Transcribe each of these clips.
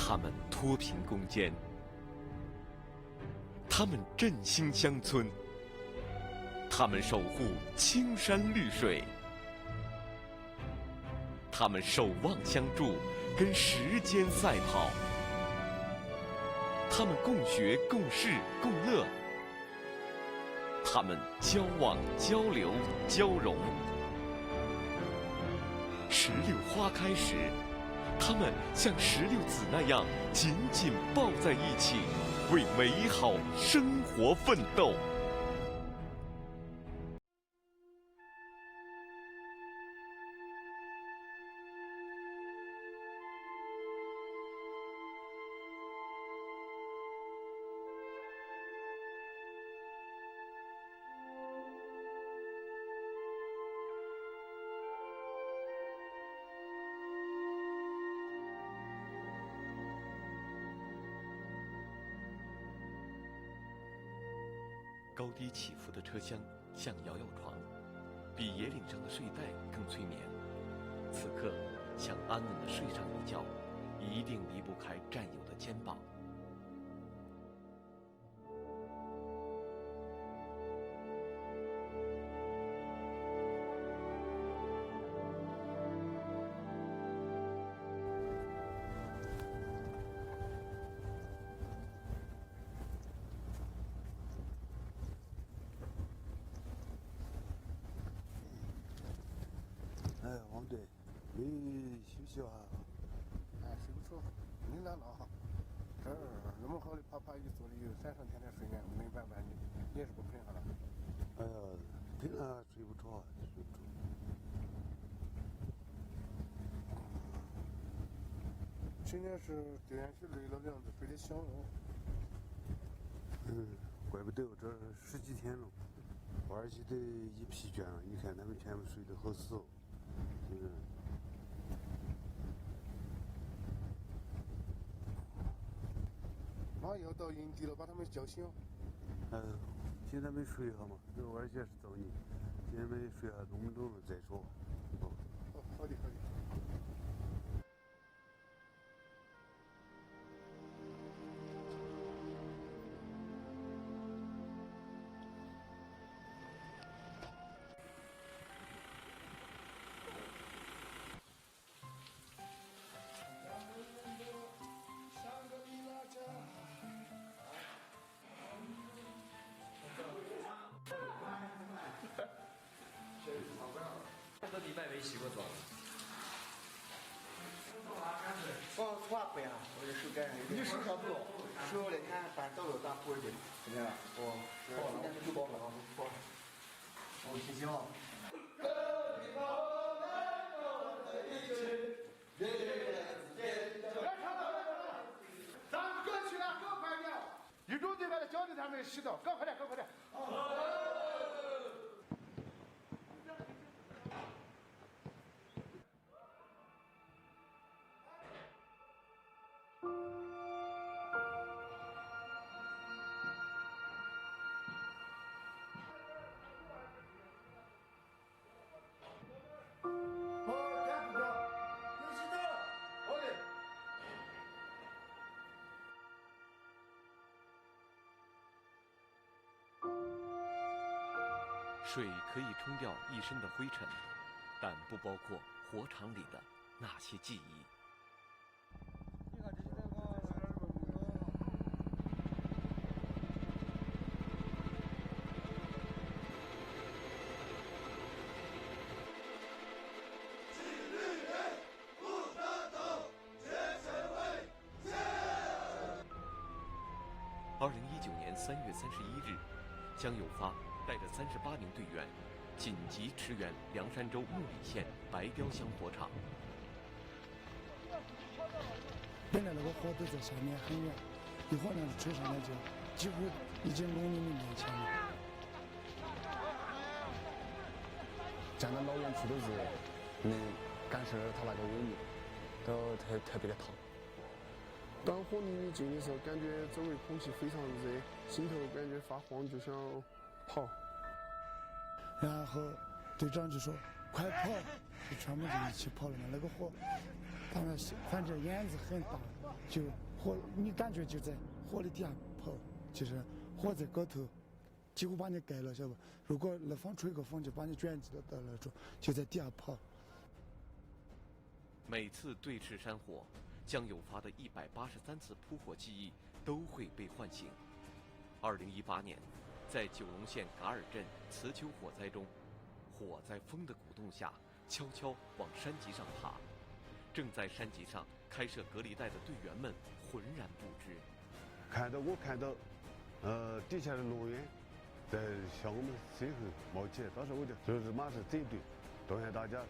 他们脱贫攻坚，他们振兴乡村，他们守护青山绿水，他们守望相助，跟时间赛跑，他们共学共事共乐，他们交往交流交融。石榴花开时，他们像石榴籽那样紧紧抱在一起，为美好生活奋斗。高低起伏的车厢像摇摇床，比野岭上的睡袋更催眠。此刻想安稳地睡上一觉，一定离不开战友的肩膀。王队，你休息啊？睡不着，你来了哈。这儿那么好的爬一座的，山上天天睡眠，没办法，你也是不平衡了。哎呀，平常睡不着，睡不着。今天是连续累了2次，睡得香哦。怪不得这10几天了，我儿媳得一疲倦了。你看他们全部睡得好死哦。妈要到营地了，把他们叫醒。现在没睡好嘛？这我儿媳是找你，现在没睡下，弄不弄了再说。好的。到迪拜没洗过澡。我头发不一样，我这手感上有点手小不，手那天搬倒了打火去，怎么样？今天是9包了，谢谢啊。咱们过去了，赶快点！一中队把他脚底他们洗澡，赶快点！水可以冲掉一身的灰尘，但不包括火场里的那些记忆。2019年3月31日，江有发带着38名队员紧急驰援凉山州木里县白雕乡火场。本来那个火都在下面很远，一会儿呢吹上来就几乎已经拢你们面前了。站到老远处都是能感受到他那个威力，都特别的烫。当火离你近的时候，感觉周围空气非常热，心头感觉发慌，就想跑。然后队长就说：“快跑！”就全部就一起跑了嘛。那个火当然反正烟子很大，就火，你感觉就在火的底下跑，就是火在高头，几乎把你盖了，晓得不？如果那风吹个风，就把你卷起到那种，就在底下跑。每次对峙山火，江有发的183次扑火记忆都会被唤醒。2018年，在九龙县噶尔镇磁丘火灾中，火在风的鼓动下悄悄往山脊上爬，正在山脊上开设隔离带的队员们浑然不知。我看到，底下的箩员在向我们身后冒起来，当时我就是马上整队，动员大家，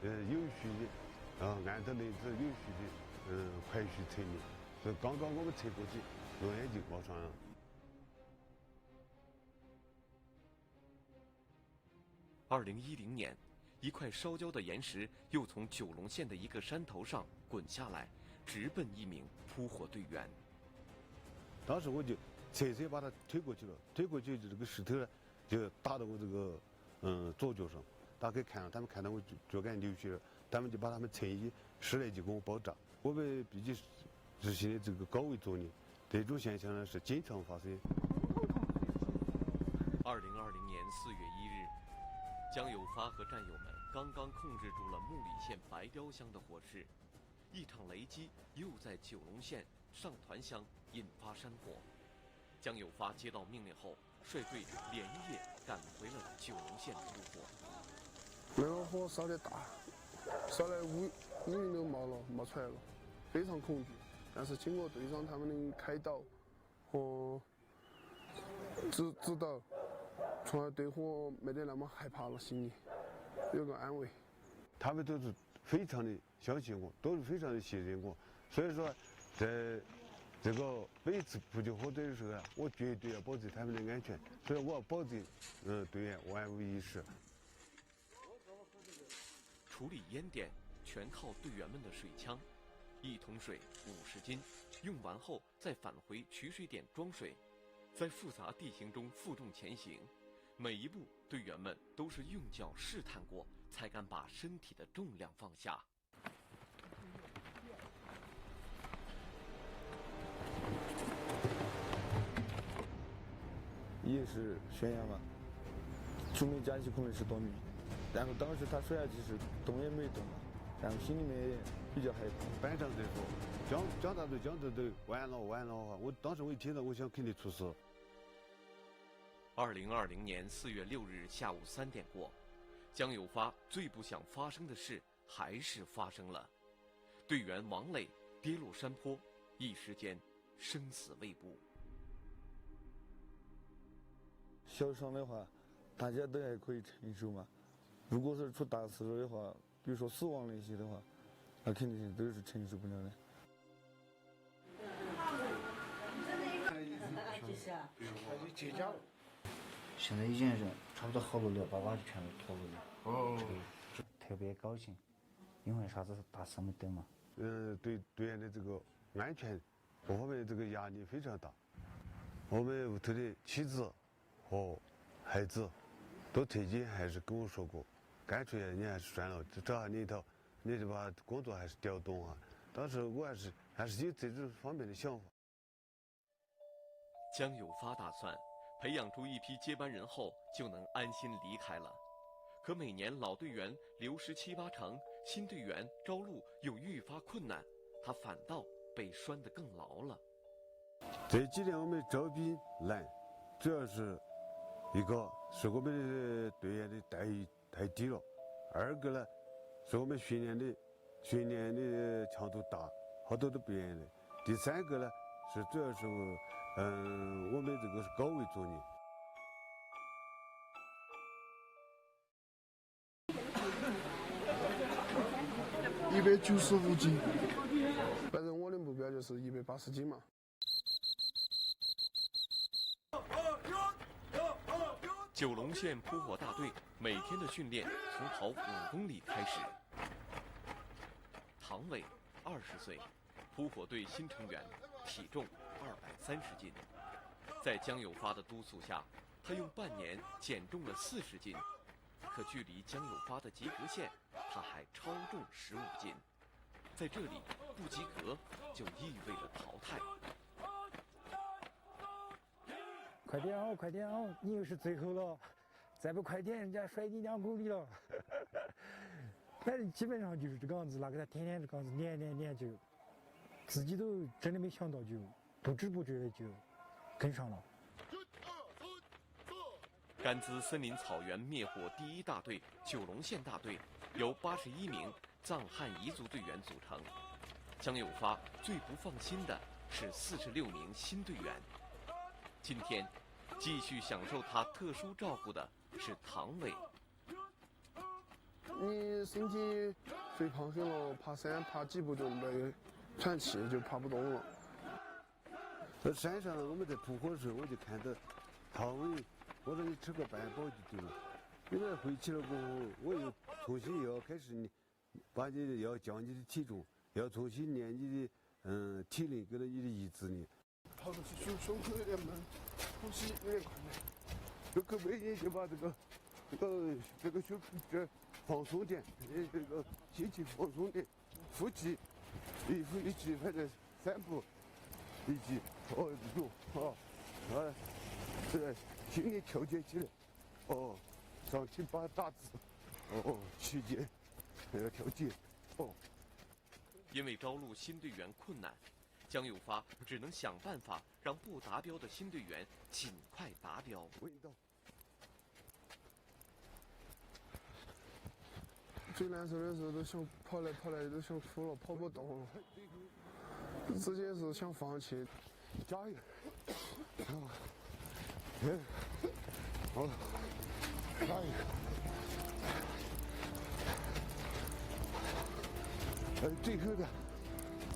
有序的，按照令子有序的，快速撤离。所以刚刚我们撤过去，箩员就冒上了。2010年，一块烧焦的岩石又从九龙县的一个山头上滚下来，直奔一名扑火队员。当时我就侧身把他推过去了，推过去就这个石头呢，就打到我这个左脚上。大家看了，他们看到我脚杆流血了，他们就把他们陈衣室内就给我包扎。我们毕竟执行的这个高危作业，这种现象呢是经常发生。2020年4月1日，江有发和战友们刚刚控制住了木里县白雕乡的火势，一场雷击又在九龙县上团乡引发山火。江有发接到命令后，率队连夜赶回了九龙县扑火。那个火烧得大，烧来乌云都冒出来了，非常恐惧。但是经过队长他们的开导和指导，从而对火没得那么害怕了，心里有个安慰。他们都是非常的相信我，都是非常的信任我，所以说在这个每次扑救火灾的时候啊，我绝对要保证他们的安全，所以我要保证队员万无一失。处理烟点全靠队员们的水枪，1桶水50斤，用完后再返回取水点装水，在复杂地形中负重前行，每一步队员们都是用脚试探过，才敢把身体的重量放下。也是悬崖嘛，准备加起可能10多米，然后当时他摔下去是动也没动嘛，然后心里面比较害怕。班长在说江大队完了哈！我当时我一听到，我想肯定出事。2020年4月6日下午3点过，江有发最不想发生的事还是发生了，队员王磊跌落山坡，一时间生死未卜。小伤的话，大家都还可以承受嘛。如果是出大事了的话，比如说死亡那些的话，那肯定都是承受不了的。现在已经是差不多好了6、8把就全部脱了的。特别高兴，因为啥子大事没得嘛。对队员的这个安全各方面的这个压力非常大。我们屋头的妻子和孩子都曾经还是跟我说过，干脆你还是算了，找下你一头，你就把工作还是调动啊。当时我还是有这种方面的想法。江有发打算培养出一批接班人后就能安心离开了，可每年老队员流失7、8成，新队员招录又愈发困难，他反倒被拴得更牢了。这几年我们招兵难，主要是一个是我们的队员的待遇太低了，二个呢是我们训练的强度大，好多都不愿意来。第三个呢是主要是我们这个是高危作业。195斤，反正我的目标就是180斤嘛。九龙县扑火大队每天的训练从跑5公里开始。唐伟，20岁，扑火队新成员，体重230斤。在江有发的督促下，他用半年减重了40斤，可距离江有发的及格线，他还超重15斤。在这里不及格就意味着淘汰。快点哦，快点哦，你又是最后了，再不快点，人家甩你2公里了。反正基本上就是这个样子，那个他天天这个样子撵，就自己都真的没想到，就不知不觉的就跟上了。甘孜森林草原灭火第1大队九龙县大队由81名藏汉彝族队员组成。江有发最不放心的是46名新队员。今天，继续享受他特殊照顾的是唐伟。你身体肥胖很了，爬山爬几步就没喘气，就爬不动了。在山上我们在扑火的时候，我就看到唐伟，我说你吃个半饱就对了。因为回去了过后，我又重新要开始把你要降你的体重，要重新练你的体力跟着你的意志力。跑出去胸口有点闷，呼吸有点困难。这个每天就把这个胸口这放松点，这个心情放松点，呼气一起反正3步1级有这个心里调节起来上去把大字区间要调节因为招录新队员困难，江有发只能想办法让不达标的新队员尽快达标。最难受的时候都想跑来都想哭了，跑不动了，直接是想放弃。加油！好，加油！最后的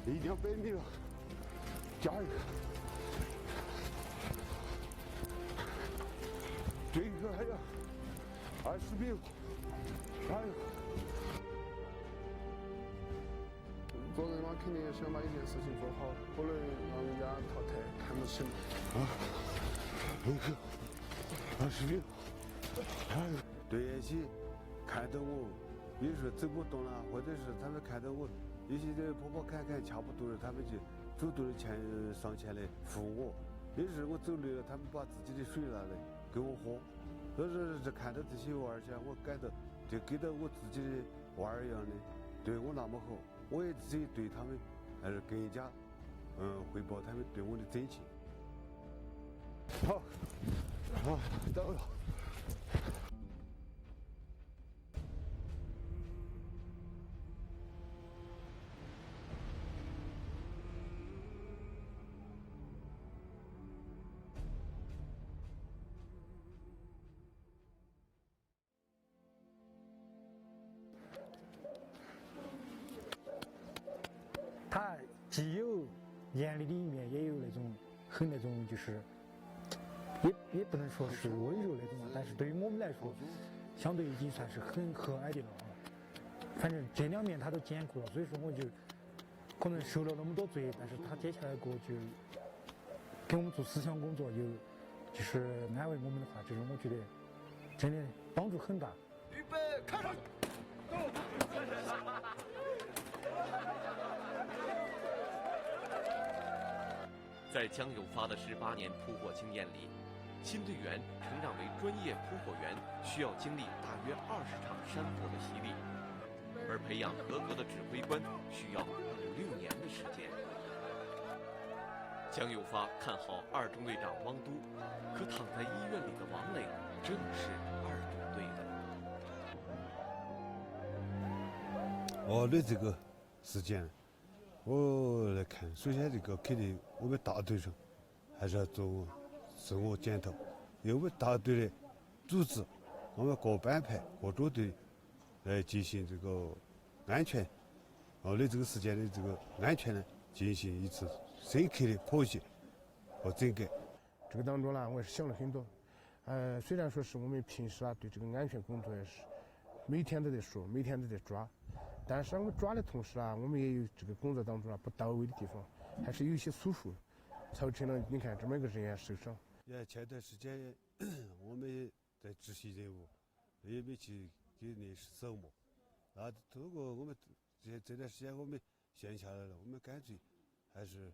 100米了，加油！最后还有20秒，加油！做人嘛，肯定想把一件事情做好，不能让人家淘汰，看不起嘛。20秒，队员些看到我，比如说走不动了，或者是他们看到我，有些人跑看掐不动了，他们就主动的上前来扶我。有时我走累了，他们把自己的水拿来给我喝。所以说这看到这些娃儿些，我感到就跟到我自己的娃儿一样的，对我那么好。我也自己对他们还是更加汇报他们对我的真情。好，到了。他既有严厉的一面，也有那种很那种就是也不能说是温柔那种嘛，但是对于我们来说，相对已经算是很和蔼的了。反正这2面他都兼顾了，所以说我就可能受了那么多罪，但是他接下来过就给我们做思想工作，就是安慰我们的话，这种我觉得真的帮助很大。预备，开始，走。在江有发的18年扑火经验里，新队员成长为专业扑火员需要经历大约20场山火的洗礼，而培养合格的指挥官需要5、6年的时间。江有发看好2中队长汪都，可躺在医院里的王磊正是2中队的。对这个事件，我来看，首先这个肯定我们大队上还是要做自我检讨，因为我们大队的组织，我们各班派、各中队来进行这个安全对这个事件的这个安全呢进行一次深刻的剖析和整改。这个当中呢，我也是想了很多。虽然说是我们平时对这个安全工作也是每天都在说，每天都在抓，但是我们抓的同时我们也有这个工作当中不到位的地方，还是有一些疏忽，造成了你看这么一个人员受伤。前段时间我们在执行任务，也没去给那扫墓。通过我们这段时间，我们闲下来了，我们干脆还是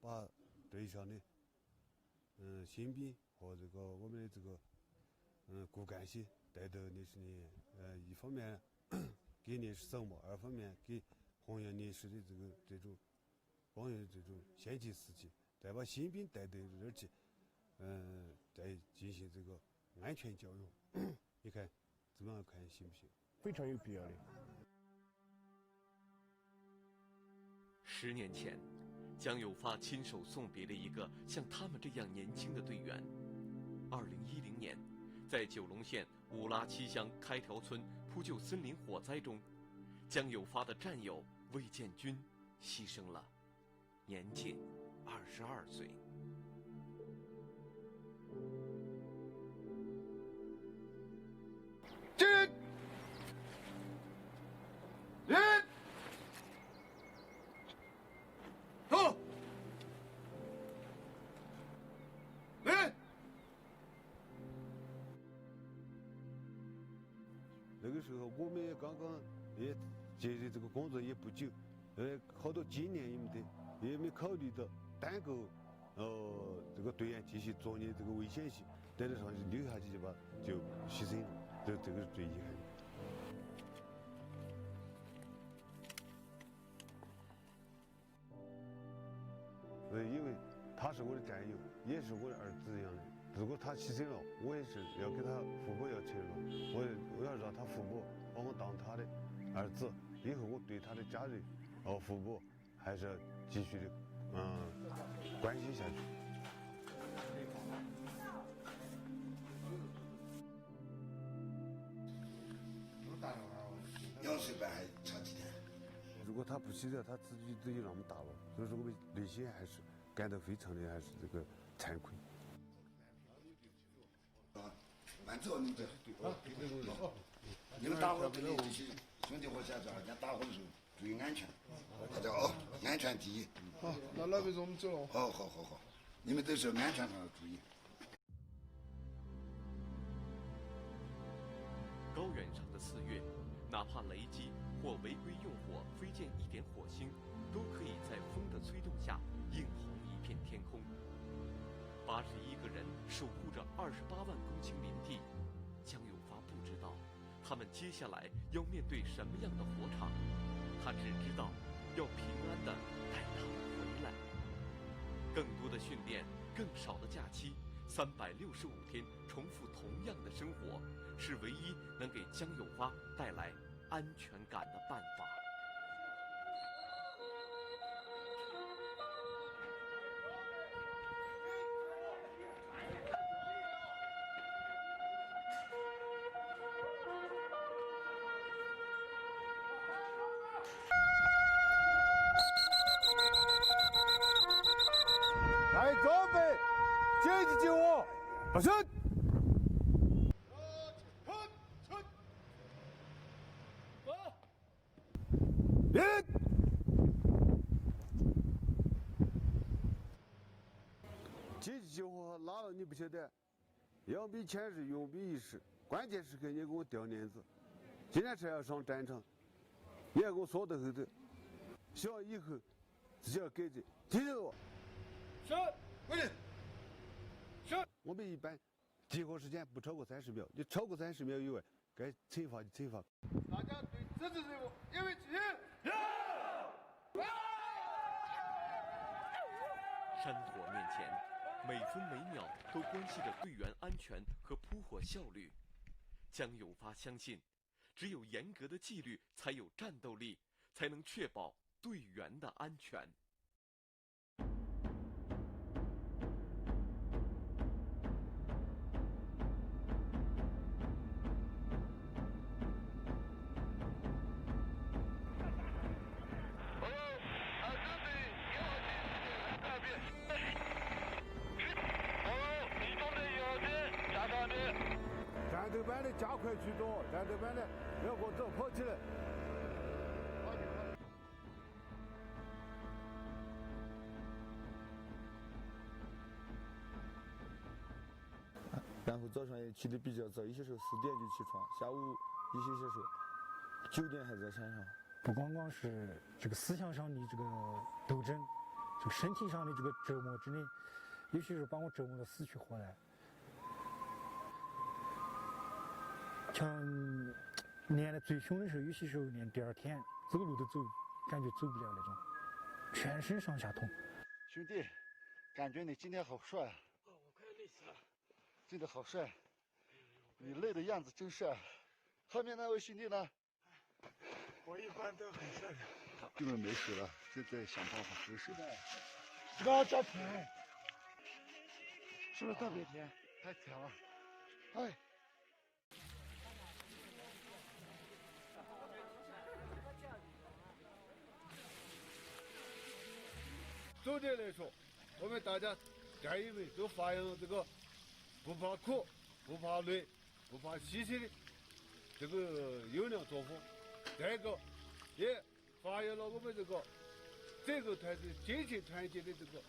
把队上的新兵和这个我们的这个骨干些带到烈士陵园，一方面给烈士扫墓，二方面给弘扬烈士的这种光荣的这种先进事迹，再把新兵带到这儿去，再进行这个安全教育。你看怎么样看行不行？非常有必要的。10年前，江有发亲手送别了一个像他们这样年轻的队员。2010年，在九龙县五拉七乡开条村扑救森林火灾中，江有发的战友魏建军牺牲了，年仅22岁。进！进！走！来！那个时候我们也刚刚也接的这个工作也不久，好多经验也没考虑到耽搁这个队员继续作业这个危险性，在这上就溜下去就牺牲了，这个是最遗憾的。因为他是我的战友，也是我的儿子一样的。如果他牺牲了，我也是要给他父母要承诺，我要让他父母把我当他的儿子，以后我对他的家人父母还是要继续的关心下去。2岁半还差几天？如果他不牺牲，他自己都有那么大了，所以说我们内心还是感到非常的还是这个惭愧。慢走，你们这你们打火跟你这些兄弟伙下去，人家打火的时候注意安全，大家安全第一。好，那老辈子我们走了。好，你们都是安全上要注意。高原上的4月，哪怕雷击或违规用火飞溅一点火星，都可以在风的催动下映红一片天空。81个人守护着28万公顷林地，江有发不知道他们接下来要面对什么样的火场，他只知道要平安地带他们回来。更多的训练，更少的假期，365天重复同样的生活，是唯一能给江有发带来安全感的办法。来装备，接击救火，发生。接击救火哪了你不晓得？养兵千日，用兵一时，关键时刻你给我掉链子。今天是要上战场，你要给我缩到后头，希望以后自己要改正，听到我？是，规定。是。我们一般集合时间不超过30秒，你超过30秒以外，该惩罚就惩罚。大家对这支队伍严为执行。山火面前，每分每秒都关系着队员安全和扑火效率。江有发相信，只有严格的纪律，才有战斗力，才能确保队员的安全。战斗班的加快驱动，战斗班的要给我走，跑起来！然后早上也起得比较早，有些时候4点就起床，下午有些时候9点还在山上。不光光是这个思想上的这个斗争，这个身体上的这个折磨，真的，有些时候把我折磨得死去活来。像练得最凶的时候，有些时候练第二天走路都感觉走不了那种，全身上下痛。兄弟，感觉你今天好帅啊！我快累死了。真的好帅，你累的样子真帅。后面那位兄弟呢？我一般都很帅的。根本没事了，正在想办法合适的。那这甜，是不是特别甜？太甜了。哎。总的来说，我们大家干一位都发扬了这个不怕苦、不怕累、不怕牺牲的这个优良作风。再一个，也发扬了我们这个整个团队精神团结的这个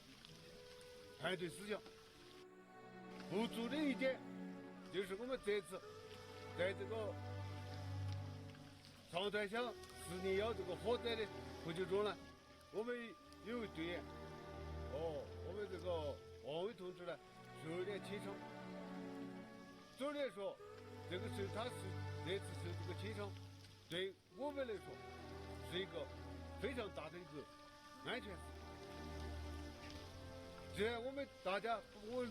团队思想。不足的一点，就是我们这次在这个长滩乡10年窑这个火灾的呼救中呢，我们有位队员。我们这个王伟同志呢，受点轻伤。总的来说，这次受这个轻伤，对我们来说是一个非常大的一个安全事。既然我们大家我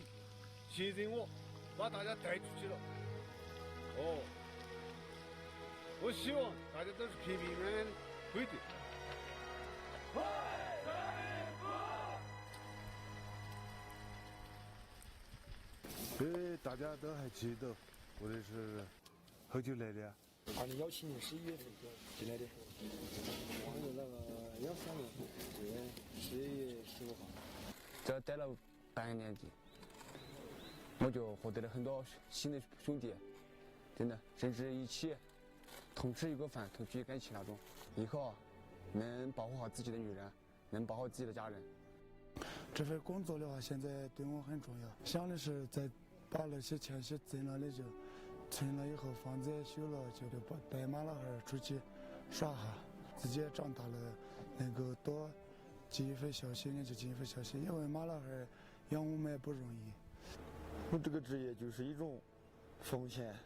信任我，把大家带出去了，我希望大家都是平平安安的归队。大家都还记得，我的是好久来的啊？2017年11月份进来的，我是那个23年11月15号。这待了半个年纪，我就获得了很多新的兄弟，真的，甚至一起同吃一个饭、同聚一杆起那种。以后啊，能保护好自己的女人，能保护自己的家人。这份工作的话，现在对我很重要。想的是在把那些钱挣了的就存了以后，房子也修了，就得带马老汉出去耍哈。自己也长大了，能够多尽一份孝心，就尽一份孝心。因为马老汉养我们也不容易。我这个职业就是一种奉献，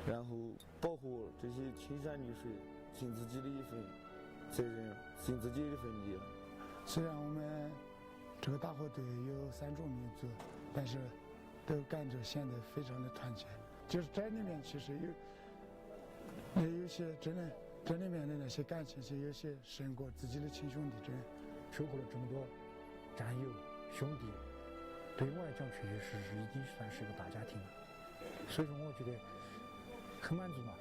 然后保护这些青山绿水，尽自己的一份责任，尽自己的一份力。虽然我们这个大火队有3种民族，但是都感觉显得非常的团结。就是这里面其实有些真的，这里面的那些感情是有些胜过自己的亲兄弟，真的。收获了这么多战友兄弟，对我来讲确实是已经算是个大家庭了。所以说，我觉得很满足嘛。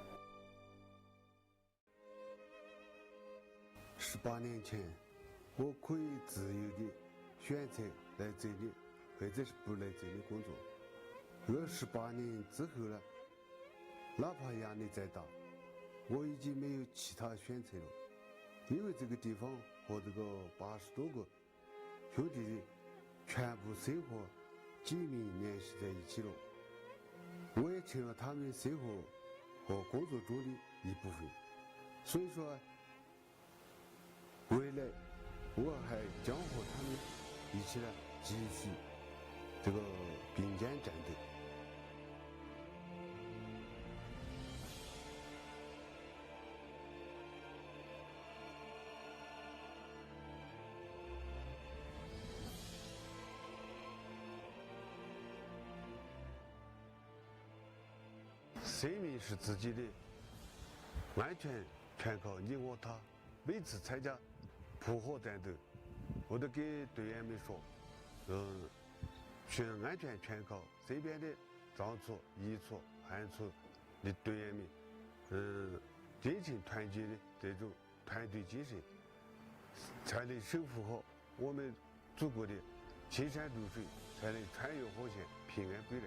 18年前，我可以自由的选择来这里，或者是不来这里工作。而18年之后呢，哪怕压力再大，我已经没有其他选择了，因为这个地方和这个80多个兄弟的全部生活紧密联系在一起了，我也成了他们生活和工作中的一部分。所以说，未来我还将和他们一起来继续这个并肩战斗。生命是自己的，安全全靠你我他。每次参加扑火战斗，我都给队员们说，安全全靠身边的藏族、彝族、汉族的队员们，真正团结的这种团队精神，才能守护好我们祖国的青山绿水，才能穿越火线，平安归来。